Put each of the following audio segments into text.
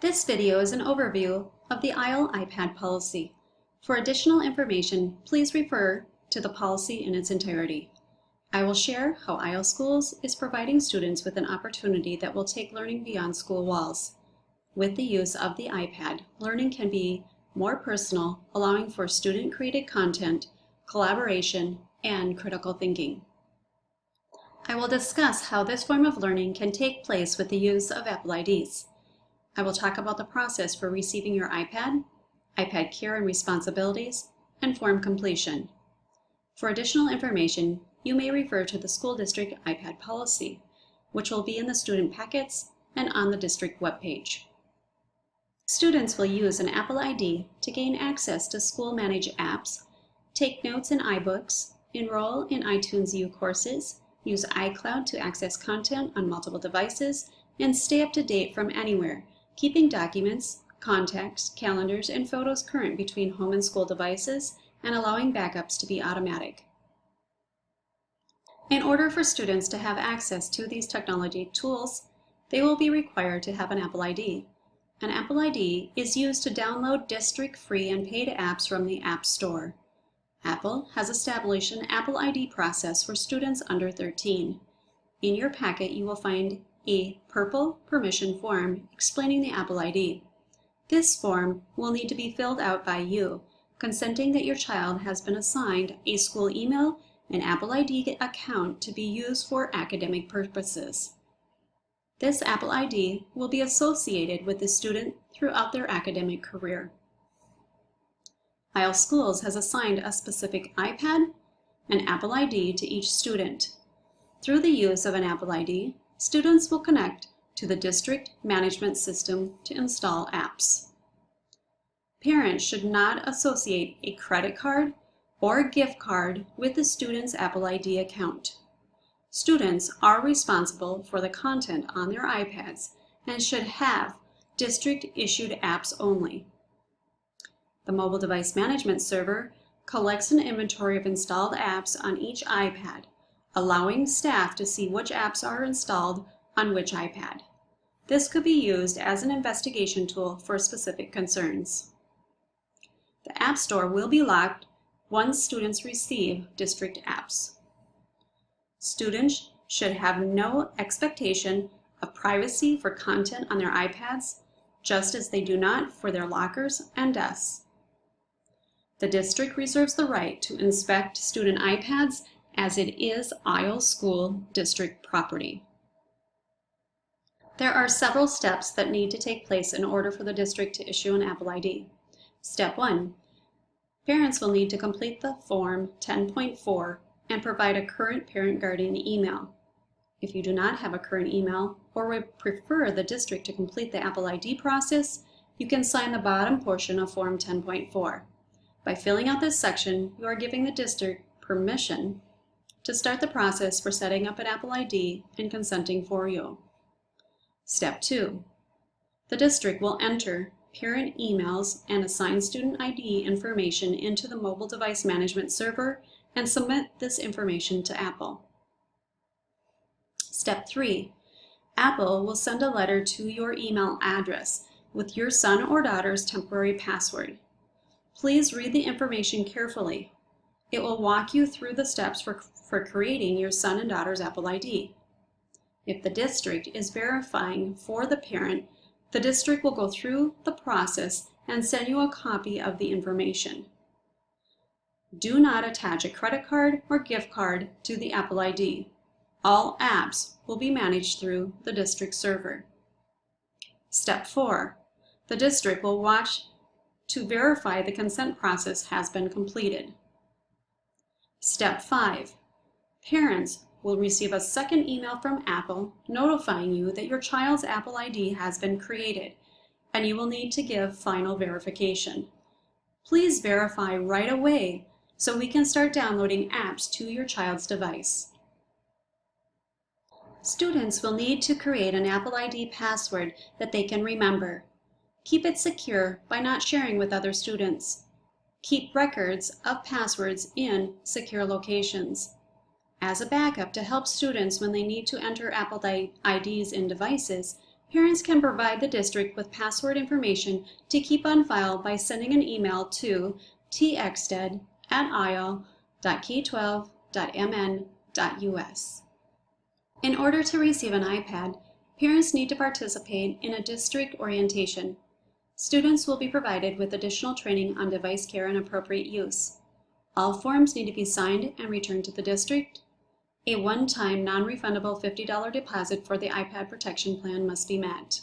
This video is an overview of the IEL iPad policy. For additional information, please refer to the policy in its entirety. I will share how IEL Schools is providing students with an opportunity that will take learning beyond school walls. With the use of the iPad, learning can be more personal, allowing for student-created content, collaboration, and critical thinking. I will discuss how this form of learning can take place with the use of Apple IDs. I will talk about the process for receiving your iPad, iPad care and responsibilities, and form completion. For additional information, you may refer to the school district iPad policy, which will be in the student packets and on the district webpage. Students will use an Apple ID to gain access to school-managed apps, take notes in iBooks, enroll in iTunes U courses, use iCloud to access content on multiple devices, and stay up to date from anywhere, keeping documents, contacts, calendars, and photos current between home and school devices, and allowing backups to be automatic. In order for students to have access to these technology tools, they will be required to have an Apple ID. An Apple ID is used to download district-free and paid apps from the App Store. Apple has established an Apple ID process for students under 13. In your packet, you will find a purple permission form explaining the Apple ID. This form will need to be filled out by you, consenting that your child has been assigned a school email and Apple ID account to be used for academic purposes. This Apple ID will be associated with the student throughout their academic career. IEL Schools has assigned a specific iPad and Apple ID to each student. Through the use of an Apple ID, students will connect to the district management system to install apps. Parents should not associate a credit card or gift card with the student's Apple ID account. Students are responsible for the content on their iPads and should have district-issued apps only. The mobile device management server collects an inventory of installed apps on each iPad, allowing staff to see which apps are installed on which iPad. This could be used as an investigation tool for specific concerns. The App Store will be locked once students receive district apps. Students should have no expectation of privacy for content on their iPads, just as they do not for their lockers and desks. The district reserves the right to inspect student iPads as it is IEL School District property. There are several steps that need to take place in order for the district to issue an Apple ID. Step 1. Parents will need to complete the Form 10.4 and provide a current parent-guardian email. If you do not have a current email or would prefer the district to complete the Apple ID process, you can sign the bottom portion of Form 10.4. By filling out this section, you are giving the district permission to start the process for setting up an Apple ID and consenting for you. Step 2. The district will enter parent emails and assign student ID information into the mobile device management server and submit this information to Apple. Step 3. Apple will send a letter to your email address with your son or daughter's temporary password. Please read the information carefully. It will walk you through the steps for creating your son and daughter's Apple ID. If the district is verifying for the parent, the district will go through the process and send you a copy of the information. Do not attach a credit card or gift card to the Apple ID. All apps will be managed through the district server. Step 4. The district will watch to verify the consent process has been completed. Step 5. Parents will receive a second email from Apple notifying you that your child's Apple ID has been created, and you will need to give final verification. Please verify right away so we can start downloading apps to your child's device. Students will need to create an Apple ID password that they can remember. Keep it secure by not sharing with other students. Keep records of passwords in secure locations. As a backup to help students when they need to enter Apple IDs in devices, Parents can provide the district with password information to keep on file by sending an email to txted@io.k12.mn.us. In order to receive an iPad, parents need to participate in a district orientation. Students will be provided with additional training on device care and appropriate use. All forms need to be signed and returned to the district. A one-time non-refundable $50 deposit for the iPad protection plan must be met.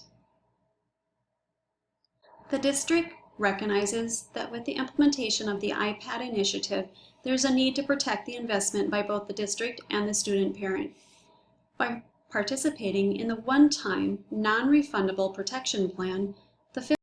The district recognizes that with the implementation of the iPad initiative, there is a need to protect the investment by both the district and the student parent. By participating in the one-time non-refundable protection plan, the